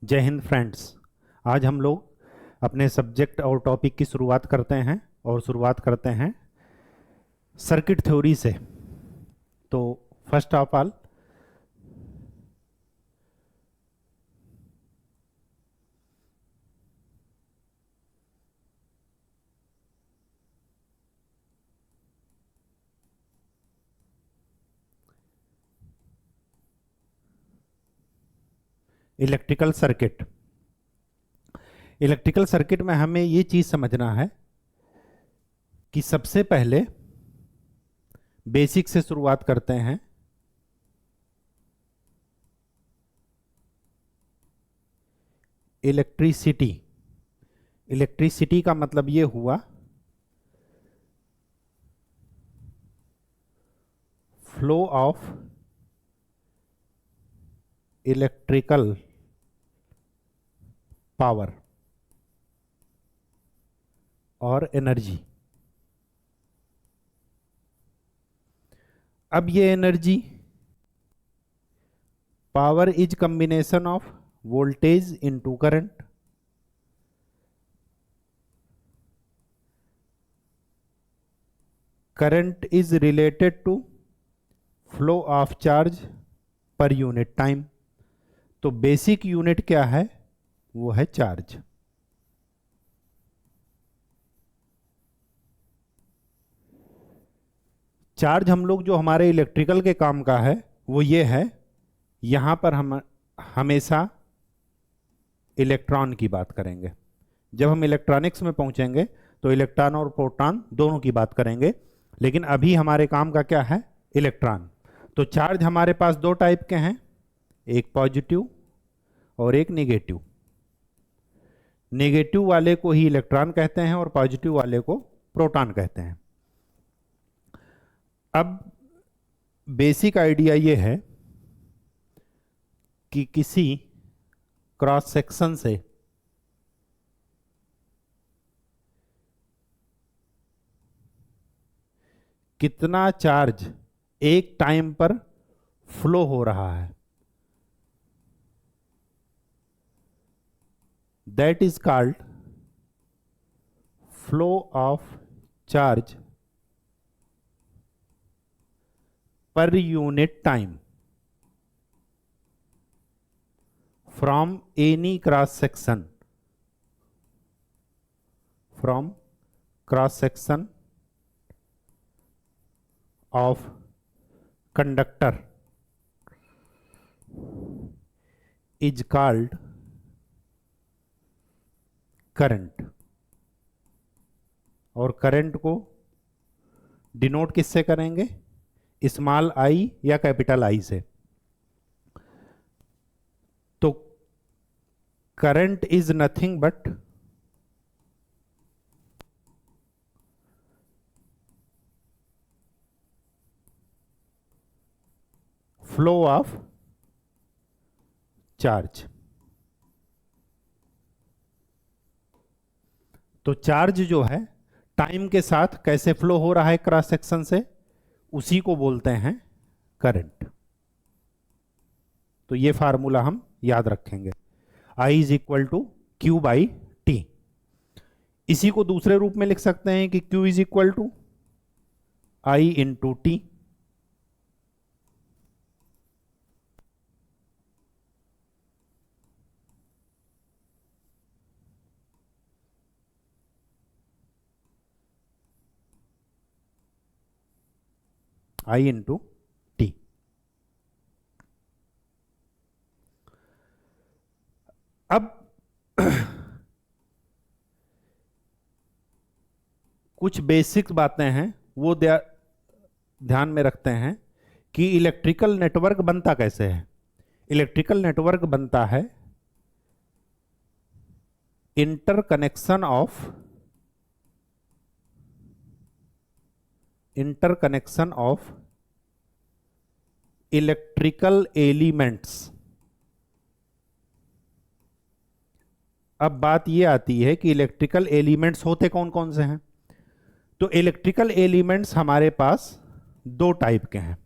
जय हिंद फ्रेंड्स। आज हम लोग अपने सब्जेक्ट और टॉपिक की शुरुआत करते हैं और शुरुआत करते हैं सर्किट थ्योरी से। तो first of all electrical circuit. Electrical circuit में हमें ये चीज समझना है कि सबसे पहले बेसिक से शुरुआत करते हैं। इलेक्ट्रिसिटी। इलेक्ट्रिसिटी का मतलब ये हुआ फ्लो ऑफ इलेक्ट्रिकल पावर और एनर्जी। अब ये energy power is combination of voltage into current. Current is related to flow of charge per unit time. तो बेसिक यूनिट क्या है? वो है चार्ज। चार्ज हम लोग जो हमारे इलेक्ट्रिकल के काम का है वो ये है, यहां पर हम हमेशा इलेक्ट्रॉन की बात करेंगे। जब हम इलेक्ट्रॉनिक्स में पहुंचेंगे तो इलेक्ट्रॉन और प्रोटॉन दोनों की बात करेंगे, लेकिन अभी हमारे काम का क्या है? इलेक्ट्रॉन। तो चार्ज हमारे पास दो टाइप के हैं, एक पॉजिटिव और एक नेगेटिव। नेगेटिव वाले को ही इलेक्ट्रॉन कहते हैं और पॉजिटिव वाले को प्रोटॉन कहते हैं। अब बेसिक आइडिया ये है कि किसी क्रॉस सेक्शन से कितना चार्ज एक टाइम पर फ्लो हो रहा है, that is called flow of charge per unit time from any cross section, from cross section of conductor is called current। और करंट को डिनोट किससे करेंगे? स्मॉल आई या कैपिटल आई से। तो current is nothing but flow of charge. तो charge जो है टाइम के साथ कैसे फ्लो हो रहा है क्रॉस सेक्शन से, उसी को बोलते हैं करंट। तो ये फार्मूला हम याद रखेंगे, I is equal to Q by T. इसी को दूसरे रूप में लिख सकते हैं कि Q is equal to I into T. I into T. अब कुछ बेसिक बातें हैं वो ध्यान में रखते हैं कि इलेक्ट्रिकल नेटवर्क बनता कैसे है। इलेक्ट्रिकल नेटवर्क बनता है इंटरकनेक्शन ऑफ इलेक्ट्रिकल एलिमेंट्स। अब बात यह आती है कि इलेक्ट्रिकल एलिमेंट्स होते कौन कौन से हैं। तो इलेक्ट्रिकल एलिमेंट्स हमारे पास दो टाइप के हैं।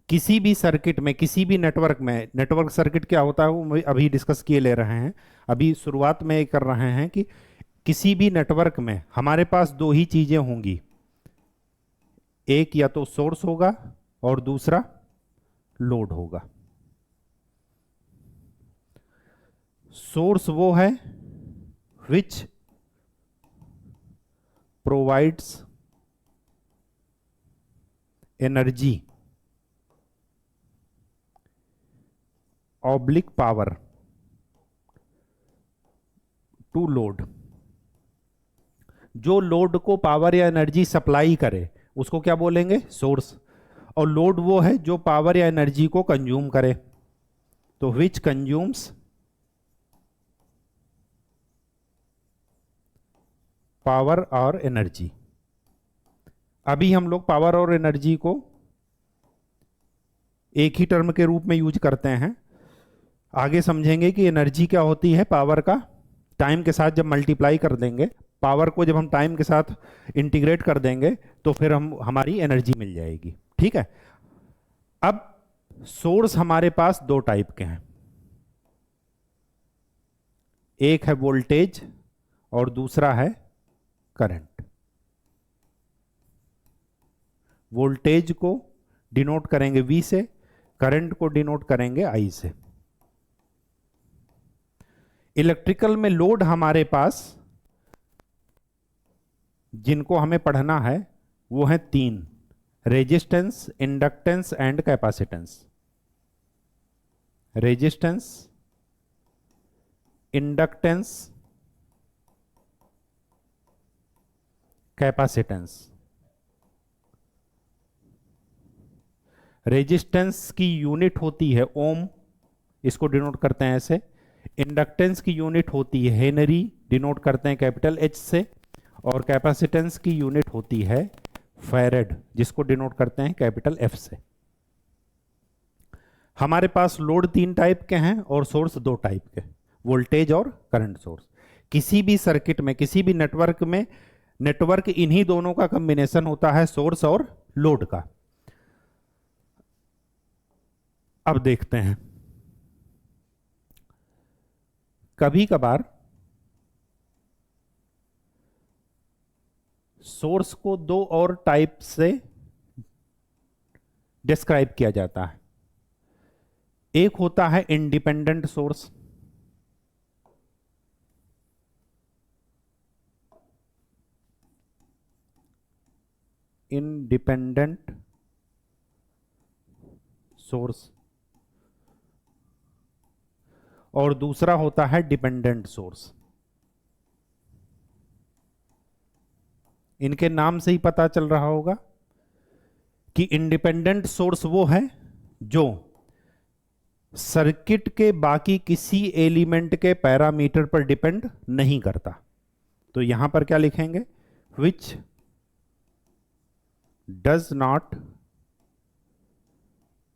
किसी भी सर्किट में, किसी भी नेटवर्क में, नेटवर्क सर्किट क्या होता है वो अभी डिस्कस किए ले रहे हैं, अभी शुरुआत में कर रहे हैं कि किसी भी नेटवर्क में हमारे पास दो ही चीजें होंगी, एक या तो सोर्स होगा और दूसरा लोड होगा। सोर्स वो है which provides energy oblique power to load, जो लोड को पावर या एनर्जी सप्लाई करे उसको क्या बोलेंगे, सोर्स। और लोड वो है जो पावर या एनर्जी को कंज्यूम करे, तो विच कंज्यूम्स पावर और एनर्जी। अभी हम लोग पावर और एनर्जी को एक ही टर्म के रूप में यूज करते हैं, आगे समझेंगे कि एनर्जी क्या होती है। पावर का टाइम के साथ जब मल्टीप्लाई कर देंगे, पावर को जब हम टाइम के साथ इंटीग्रेट कर देंगे तो फिर हमारी एनर्जी मिल जाएगी। ठीक है। अब सोर्स हमारे पास दो टाइप के हैं, एक है वोल्टेज और दूसरा है करंट। वोल्टेज को डिनोट करेंगे V से, करंट को डिनोट करेंगे I से। इलेक्ट्रिकल में लोड हमारे पास जिनको हमें पढ़ना है वो है तीन, resistance, inductance and capacitance. Resistance, inductance, capacitance. Resistance की यूनिट होती है ओम, इसको डिनोट करते हैं ऐसे। इंडक्टेंस की यूनिट होती है हेनरी, डिनोट करते हैं कैपिटल H से। और कैपेसिटेंस की यूनिट होती है फैरेड, जिसको डिनोट करते हैं कैपिटल F से। हमारे पास लोड तीन टाइप के हैं और सोर्स दो टाइप के, वोल्टेज और करंट सोर्स। किसी भी सर्किट में, किसी भी नेटवर्क में, नेटवर्क इन्हीं दोनों का कॉम्बिनेशन होता है, सोर्स और लोड का। अब देखते हैं, कभी कभार सोर्स को दो और टाइप से डिस्क्राइब किया जाता है। एक होता है इंडिपेंडेंट सोर्स, इंडिपेंडेंट सोर्स, और दूसरा होता है डिपेंडेंट सोर्स। इनके नाम से ही पता चल रहा होगा कि इंडिपेंडेंट सोर्स वो है जो सर्किट के बाकी किसी एलिमेंट के पैरामीटर पर डिपेंड नहीं करता। तो यहां पर क्या लिखेंगे, which does not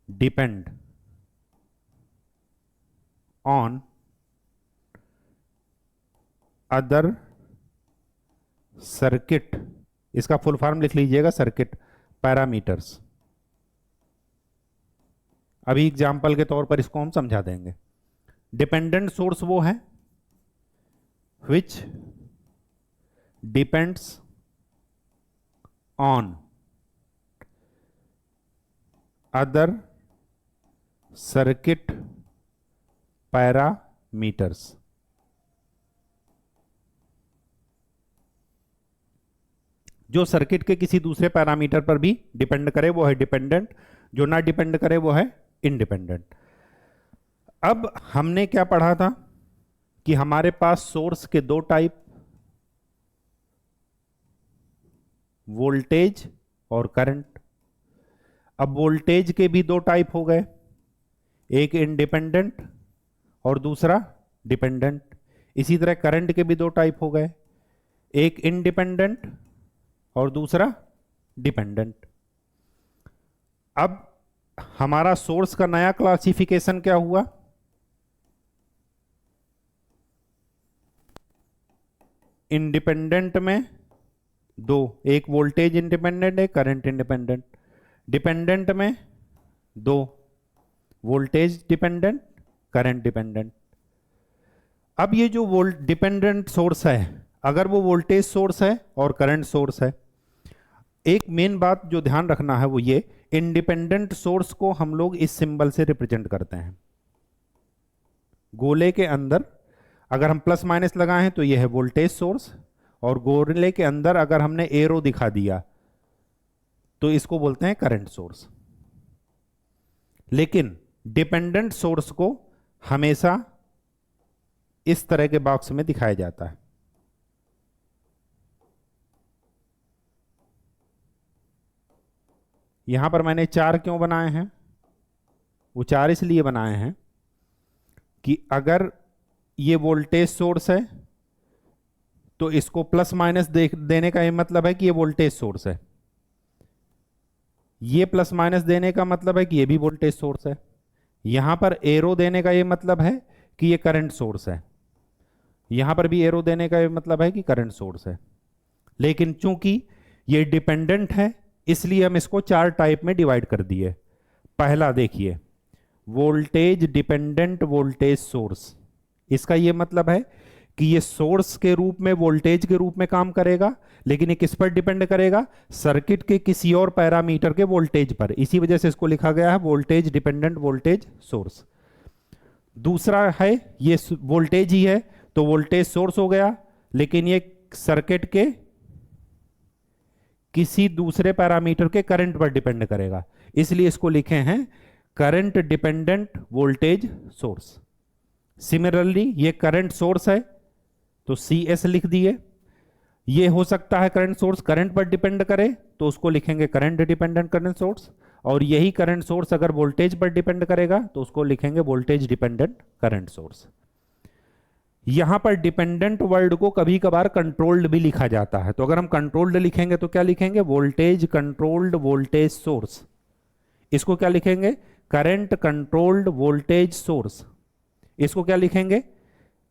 depend on other circuit, इसका फुल फॉर्म लिख लीजिएगा, सर्किट पैरामीटर्स। अभी एग्जाम्पल के तौर पर इसको हम समझा देंगे। डिपेंडेंट सोर्स वो है which depends on other circuit parameters. जो सर्किट के किसी दूसरे पैरामीटर पर भी डिपेंड करे वो है डिपेंडेंट, जो ना डिपेंड करे वो है इंडिपेंडेंट। अब हमने क्या पढ़ा था कि हमारे पास सोर्स के दो टाइप, वोल्टेज और करंट। अब वोल्टेज के भी दो टाइप हो गए, एक इंडिपेंडेंट और दूसरा डिपेंडेंट। इसी तरह करंट के भी दो टाइप हो गए, एक इंडिपेंडेंट और दूसरा डिपेंडेंट। अब हमारा सोर्स का नया क्लासिफिकेशन क्या हुआ, इंडिपेंडेंट में दो, एक वोल्टेज इंडिपेंडेंट है, करंट इंडिपेंडेंट। डिपेंडेंट में दो, वोल्टेज डिपेंडेंट, करंट डिपेंडेंट। अब ये जो डिपेंडेंट सोर्स है, अगर वो वोल्टेज सोर्स है और करंट सोर्स है, एक मेन बात जो ध्यान रखना है वो ये, इंडिपेंडेंट सोर्स को हम लोग इस सिंबल से रिप्रेजेंट करते हैं। गोले के अंदर अगर हम प्लस माइनस लगाए हैं तो ये है वोल्टेज सोर्स, और गोले के अंदर अगर हमने एरो दिखा दिया तो इसको बोलते हैं करंट सोर्स। लेकिन डिपेंडेंट सोर्स को हमेशा इस तरह के बॉक्स में दिखाया जाता है। यहां पर मैंने 4 क्यों बनाए हैं? वो 4 इसलिए बनाए हैं कि अगर ये वोल्टेज सोर्स है तो इसको प्लस माइनस देने का ये मतलब है कि ये वोल्टेज सोर्स है, ये प्लस माइनस देने का मतलब है कि ये भी वोल्टेज सोर्स है, यहां पर एरो देने का ये मतलब है कि ये करंट सोर्स है, यहां पर भी एरो देने का ये मतलब है कि करंट सोर्स है। लेकिन चूंकि ये डिपेंडेंट है इसलिए हम इसको 4 टाइप में डिवाइड कर दिए। पहला देखिए, वोल्टेज डिपेंडेंट वोल्टेज सोर्स, इसका ये मतलब है कि ये सोर्स के रूप में वोल्टेज के रूप में काम करेगा, लेकिन ये किस पर डिपेंड करेगा? सर्किट के किसी और पैरामीटर के वोल्टेज पर। इसी वजह से इसको लिखा गया है वोल्टेज डिपेंडेंट वोल्टेज सोर्स। दूसरा है, ये वोल्टेज ही है तो वोल्टेज सोर्स हो गया, लेकिन ये सर्किट के किसी दूसरे पैरामीटर के करंट पर डिपेंड करेगा, इसलिए इसको लिखे हैं current dependent voltage source. Similarly ये करंट सोर्स है तो CS लिख दिए। ये हो सकता है करंट सोर्स करंट पर डिपेंड करे तो उसको लिखेंगे करंट डिपेंडेंट करंट सोर्स, और यही करंट सोर्स अगर वोल्टेज पर डिपेंड करेगा तो उसको लिखेंगे वोल्टेज डिपेंडेंट करंट सोर्स। यहां पर डिपेंडेंट वर्ड को कभी कभार कंट्रोल्ड भी लिखा जाता है, तो अगर हम कंट्रोल्ड लिखेंगे तो क्या लिखेंगे? Voltage controlled voltage source. इसको क्या लिखेंगे? Current controlled voltage source. इसको क्या लिखेंगे?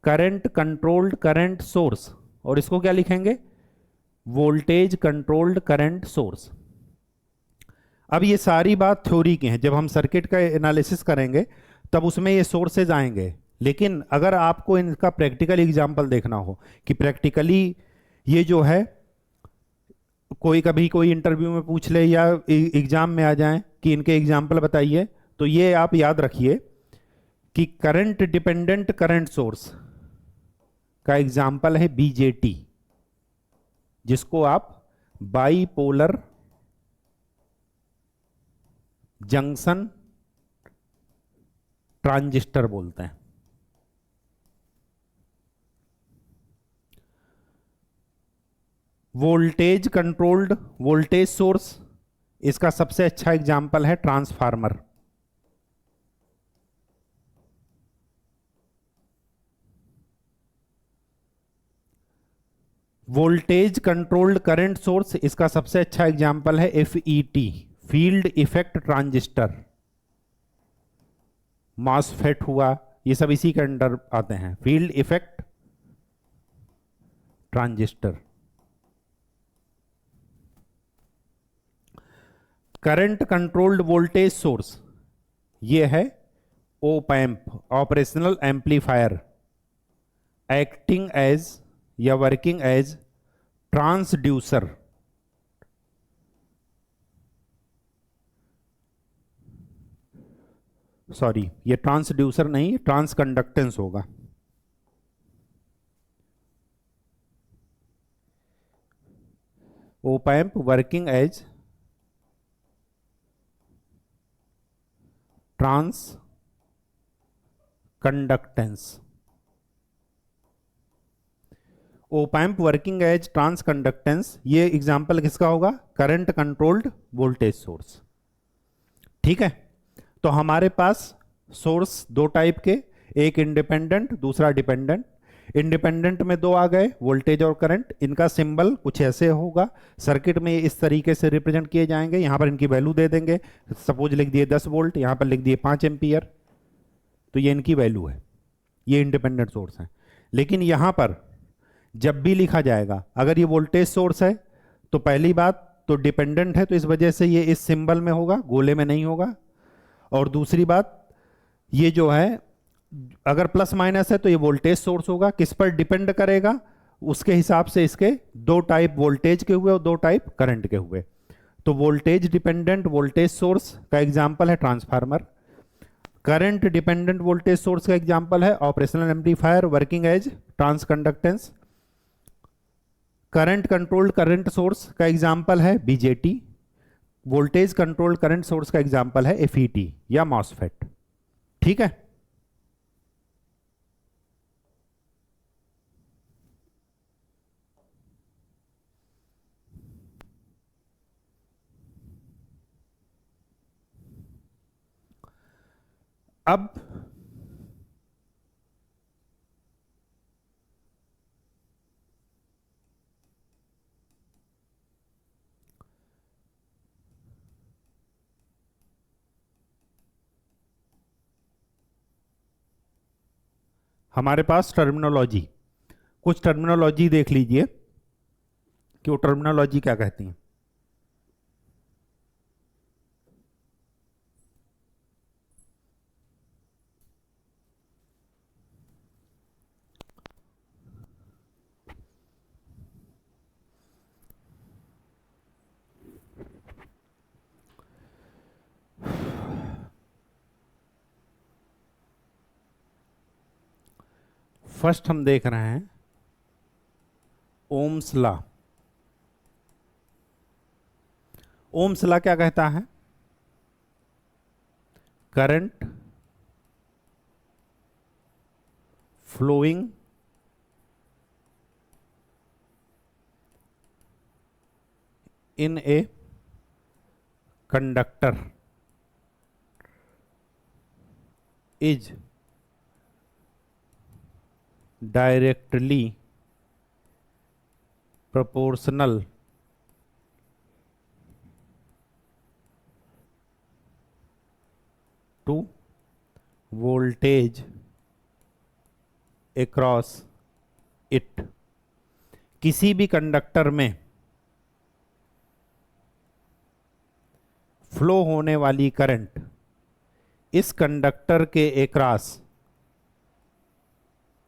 Current controlled current source. और इसको क्या लिखेंगे? Voltage controlled current source. अब ये सारी बात थ्योरी की है, जब हम सर्किट का एनालिसिस करेंगे तब उसमें ये सोर्सेज आएंगे। लेकिन अगर आपको इनका प्रैक्टिकल एग्जांपल देखना हो कि प्रैक्टिकली ये जो है, कोई कभी कोई इंटरव्यू में पूछ ले या एग्जाम में आ जाए कि इनके एग्जांपल बताइए, तो ये आप याद रखिए कि करंट डिपेंडेंट करंट सोर्स का एग्जाम्पल है BJT, जिसको आप बाइपोलर जंक्शन ट्रांजिस्टर बोलते हैं। वोल्टेज कंट्रोल्ड वोल्टेज सोर्स, इसका सबसे अच्छा एग्जाम्पल है transformer. Voltage controlled current source, इसका सबसे अच्छा एग्जाम्पल है FET, field effect transistor. MOSFET हुआ, ये सब इसी के अंडर आते हैं, field effect transistor. Current controlled voltage source, ये है op amp, operational amplifier, acting as या वर्किंग एज ट्रांसड्यूसर। सॉरी, ये ट्रांसड्यूसर नहीं, ट्रांसकंडक्टेंस होगा। Op amp working as transconductance. Op amp working as transconductance, ये एग्जाम्पल किसका होगा? Current controlled voltage source. ठीक है, तो हमारे पास सोर्स 2 टाइप के, एक इंडिपेंडेंट दूसरा डिपेंडेंट। इंडिपेंडेंट में 2 आ गए, वोल्टेज और करंट। इनका सिंबल कुछ ऐसे होगा, सर्किट में इस तरीके से रिप्रेजेंट किए जाएंगे। यहां पर इनकी वैल्यू दे देंगे, सपोज लिख दिए 10 वोल्ट, यहां पर लिख दिए 5 एम्पियर, तो ये इनकी वैल्यू है, ये इंडिपेंडेंट सोर्स है। लेकिन यहां पर जब भी लिखा जाएगा, अगर ये वोल्टेज सोर्स है तो पहली बात तो डिपेंडेंट है, तो इस वजह से ये इस सिंबल में होगा, गोले में नहीं होगा। और दूसरी बात, ये जो है अगर प्लस माइनस है तो ये वोल्टेज सोर्स होगा, किस पर डिपेंड करेगा, उसके हिसाब से इसके दो टाइप वोल्टेज के हुए और दो टाइप करंट के हुए। तो वोल्टेज डिपेंडेंट वोल्टेज सोर्स का एग्जांपल है transformer, current dependent voltage source का एग्जांपल है operational amplifier working as transconductance, current controlled current source का एग्जांपल है BJT, voltage controlled current source का एग्जांपल है एफईटी या मॉसफेट। ठीक है। अब हमारे पास टर्मिनोलॉजी, कुछ टर्मिनोलॉजी देख लीजिए कि वो टर्मिनोलॉजी क्या कहती है। फर्स्ट हम देख रहे हैं ओम्स लॉ। ओम्स लॉ क्या कहता है? Current flowing in a conductor is directly proportional to voltage across it। किसी भी कंडक्टर में फ्लो होने वाली करंट इस कंडक्टर के एक्रॉस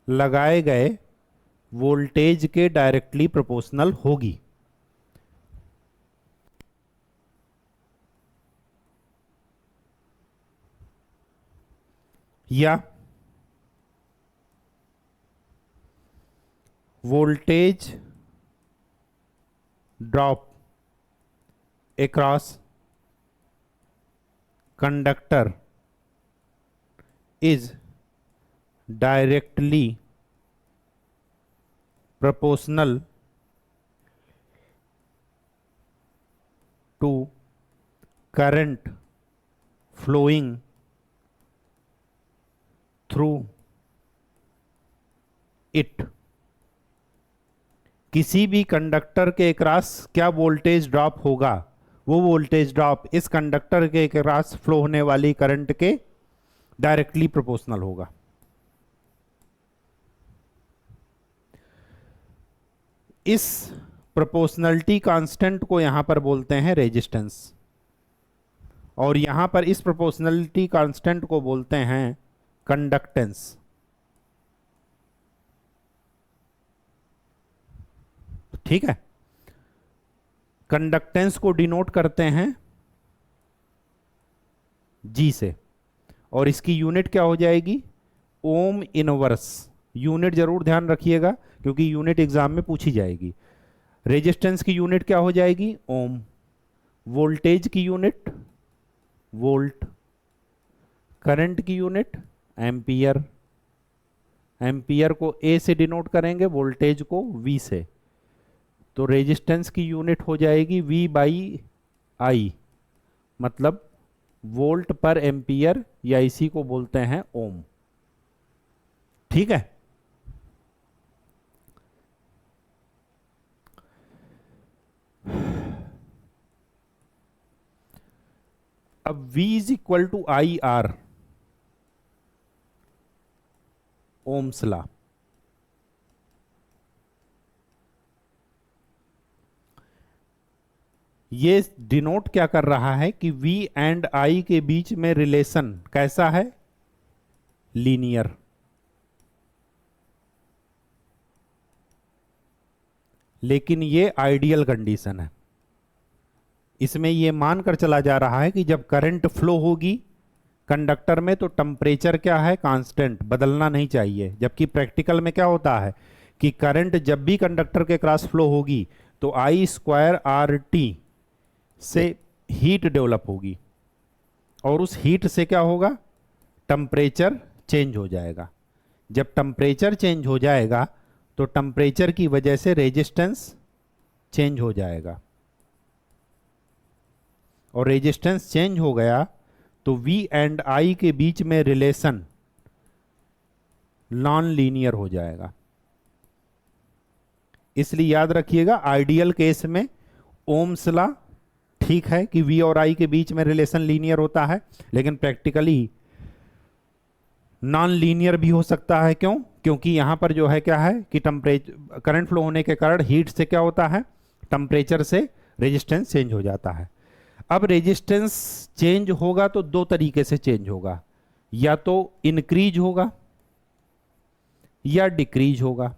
लगाए गए वोल्टेज के डायरेक्टली प्रोपोर्शनल होगी। या voltage drop across conductor is directly proportional to current flowing through it। किसी भी कंडक्टर के अक्रॉस क्या वोल्टेज ड्रॉप होगा, वो वोल्टेज ड्रॉप इस कंडक्टर के अक्रॉस फ्लो होने वाली करंट के डायरेक्टली प्रोपोर्शनल होगा। इस प्रोपोर्शनलिटी कांस्टेंट को यहां पर बोलते हैं रेजिस्टेंस, और यहां पर इस प्रोपोर्शनलिटी कांस्टेंट को बोलते हैं कंडक्टेंस। ठीक है। कंडक्टेंस को डिनोट करते हैं जी से, और इसकी यूनिट क्या हो जाएगी? Ohm inverse. यूनिट जरूर ध्यान रखिएगा क्योंकि यूनिट एग्जाम में पूछी जाएगी। रेजिस्टेंस की यूनिट क्या हो जाएगी? ओम। वोल्टेज की यूनिट वोल्ट। करंट की यूनिट एम्पियर। एम्पियर को ए से डिनोट करेंगे, वोल्टेज को वी से। तो रेजिस्टेंस की यूनिट हो जाएगी V बाई आई, मतलब वोल्ट पर एम्पियर, या इसी को बोलते हैं ओम। ठीक है। अब V is equal to I R, Ohm's law. ये डिनोट क्या कर रहा है कि V एंड I के बीच में रिलेशन कैसा है, लीनियर। लेकिन ये आइडियल कंडीशन है, इसमें ये मानकर चला जा रहा है कि जब करंट फ्लो होगी कंडक्टर में तो टेम्परेचर क्या है, कांस्टेंट, बदलना नहीं चाहिए। जबकि प्रैक्टिकल में क्या होता है कि करंट जब भी कंडक्टर के क्रॉस फ्लो होगी तो I²RT से हीट डेवलप होगी और उस हीट से क्या होगा, टेम्परेचर चेंज हो जाएगा। जब टेम्परेचर चेंज हो जाएगा तो टेम्परेचर की वजह से रेजिस्टेंस चेंज हो जाएगा, और रेजिस्टेंस चेंज हो गया तो V एंड I के बीच में रिलेशन नॉन लीनियर हो जाएगा। इसलिए याद रखिएगा, आइडियल केस में ओम्स लॉ ठीक है कि V और I के बीच में रिलेशन लीनियर होता है, लेकिन प्रैक्टिकली नॉन लीनियर भी हो सकता है। क्यों? क्योंकि यहां पर जो है क्या है कि टेम्परेचर, करंट फ्लो होने के कारण हीट से क्या होता है, टेम्परेचर से रेजिस्टेंस चेंज हो जाता है। अब रेजिस्टेंस चेंज होगा तो दो तरीके से चेंज होगा, या तो इंक्रीज होगा या डिक्रीज होगा।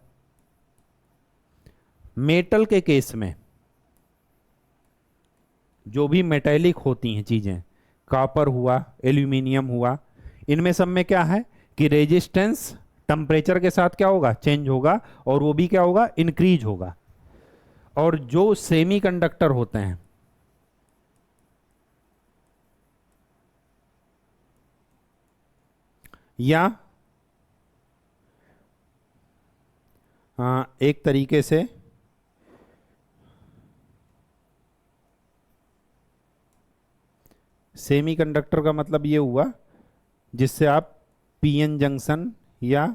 मेटल के केस में जो भी मेटेलिक होती हैं चीजें, कॉपर हुआ, एल्यूमिनियम हुआ, इनमें सब में क्या है कि रेजिस्टेंस टेम्परेचर के साथ क्या होगा, चेंज होगा, और वो भी क्या होगा, इंक्रीज होगा। और जो सेमीकंडक्टर होते हैं, या एक तरीके से सेमीकंडक्टर का मतलब ये हुआ जिससे आप पीएन जंक्शन या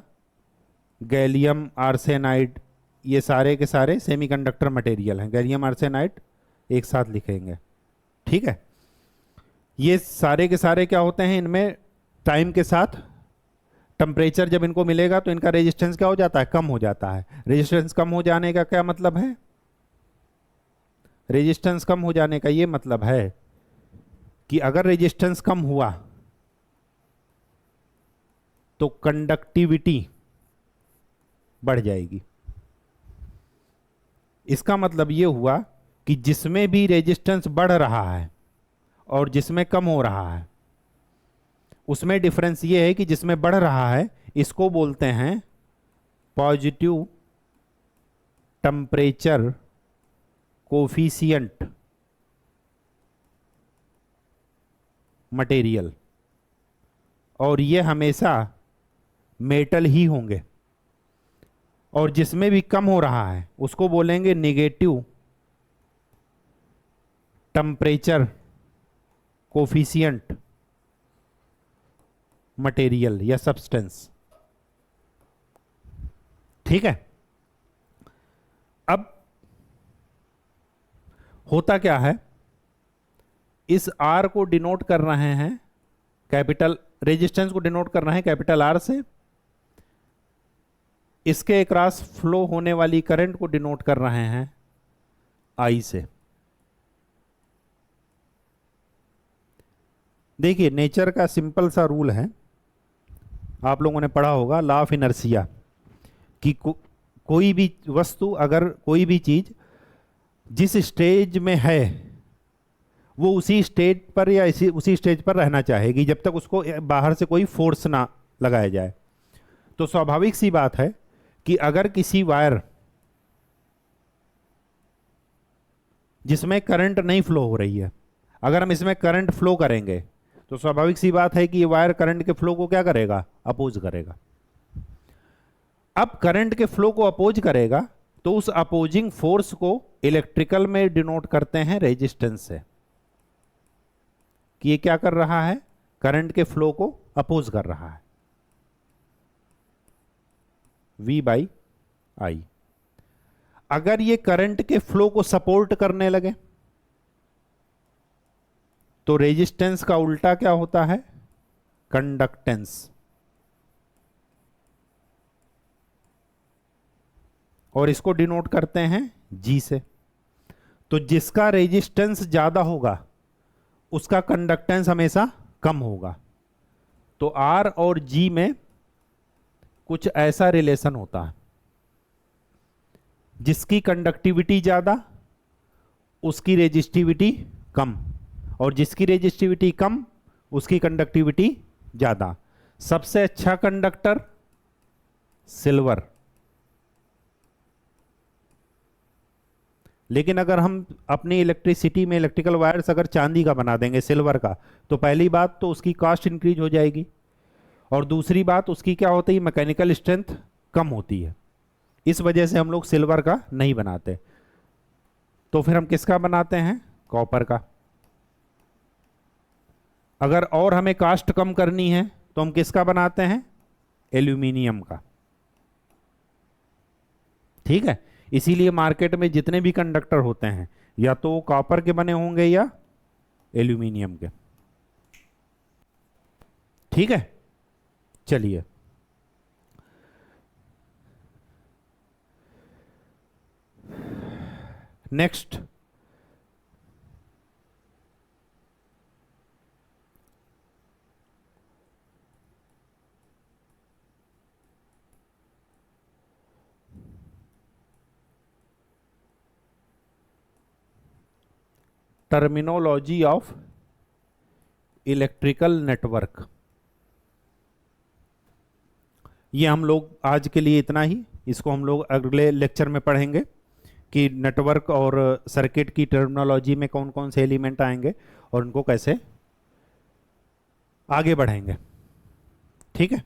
गैलियम आर्सेनाइड, ये सारे के सारे सेमीकंडक्टर मटेरियल हैं। गैलियम आर्सेनाइड एक साथ लिखेंगे, ठीक है। ये सारे के सारे क्या होते हैं, इनमें टाइम के साथ टेम्परेचर जब इनको मिलेगा तो इनका रेजिस्टेंस क्या हो जाता है, कम हो जाता है। रेजिस्टेंस कम हो जाने का क्या मतलब है, रेजिस्टेंस कम हो जाने का ये मतलब है कि अगर रेजिस्टेंस कम हुआ तो कंडक्टिविटी बढ़ जाएगी। इसका मतलब ये हुआ कि जिसमें भी रेजिस्टेंस बढ़ रहा है और जिसमें कम हो रहा है उसमें डिफरेंस ये है कि जिसमें बढ़ रहा है इसको बोलते हैं पॉजिटिव टेम्परेचर कोफिशिएंट मटेरियल, और ये हमेशा मेटल ही होंगे। और जिसमें भी कम हो रहा है उसको बोलेंगे नेगेटिव टेम्परेचर कोफिशिएंट मटेरियल या सब्सटेंस, ठीक है। अब होता क्या है, इस R को डिनोट कर रहे हैं कैपिटल, रेजिस्टेंस को डिनोट कर रहे हैं कैपिटल R से, इसके अक्रॉस फ्लो होने वाली करंट को डिनोट कर रहे हैं I से। देखिए नेचर का सिंपल सा रूल है, आप लोगों ने पढ़ा होगा लॉ ऑफ इनर्शिया, कि कोई भी वस्तु, अगर कोई भी चीज जिस स्टेज में है वो उसी स्टेज पर या उसी स्टेज पर रहना चाहेगी जब तक उसको बाहर से कोई फोर्स ना लगाया जाए। तो स्वाभाविक सी बात है कि अगर किसी वायर जिसमें करंट नहीं फ्लो हो रही है, अगर हम इसमें करंट फ्लो करेंगे तो स्वाभाविक सी बात है कि ये वायर करंट के फ्लो को क्या करेगा, अपोज करेगा। अब करंट के फ्लो को अपोज करेगा तो उस अपोजिंग फोर्स को इलेक्ट्रिकल में डिनोट करते हैं रेजिस्टेंस से, कि ये क्या कर रहा है, करंट के फ्लो को अपोज कर रहा है, V/I। अगर ये करंट के फ्लो को सपोर्ट करने लगे तो रेजिस्टेंस का उल्टा क्या होता है, कंडक्टेंस। और इसको डिनोट करते हैं G से। तो जिसका रेजिस्टेंस ज्यादा होगा उसका कंडक्टेंस हमेशा कम होगा। तो R और G में कुछ ऐसा रिलेशन होता है, जिसकी कंडक्टिविटी ज्यादा उसकी रेजिस्टिविटी कम, और जिसकी रेजिस्टिविटी कम उसकी कंडक्टिविटी ज्यादा। सबसे अच्छा कंडक्टर सिल्वर। लेकिन अगर हम अपनी इलेक्ट्रिसिटी में इलेक्ट्रिकल वायर्स अगर चांदी का बना देंगे सिल्वर का, तो पहली बात तो उसकी कॉस्ट इंक्रीज हो जाएगी, और दूसरी बात उसकी क्या होती है, मैकेनिकल स्ट्रेंथ कम होती है। इस वजह से हम लोग सिल्वर का नहीं बनाते। तो फिर हम किसका बनाते हैं, कॉपर का। अगर और हमें कास्ट कम करनी है तो हम किसका बनाते हैं, एल्यूमिनियम का। ठीक है, इसीलिए मार्केट में जितने भी कंडक्टर होते हैं या तो वो कॉपर के बने होंगे या एल्यूमिनियम के। ठीक है, चलिए next. Terminology of electrical network. ये हम लोग आज के लिए इतना ही, इसको हम लोग अगले लेक्चर में पढ़ेंगे कि नेटवर्क और सर्किट की टर्मिनोलॉजी में कौन कौन से एलिमेंट आएंगे और उनको कैसे आगे बढ़ाएंगे। ठीक है।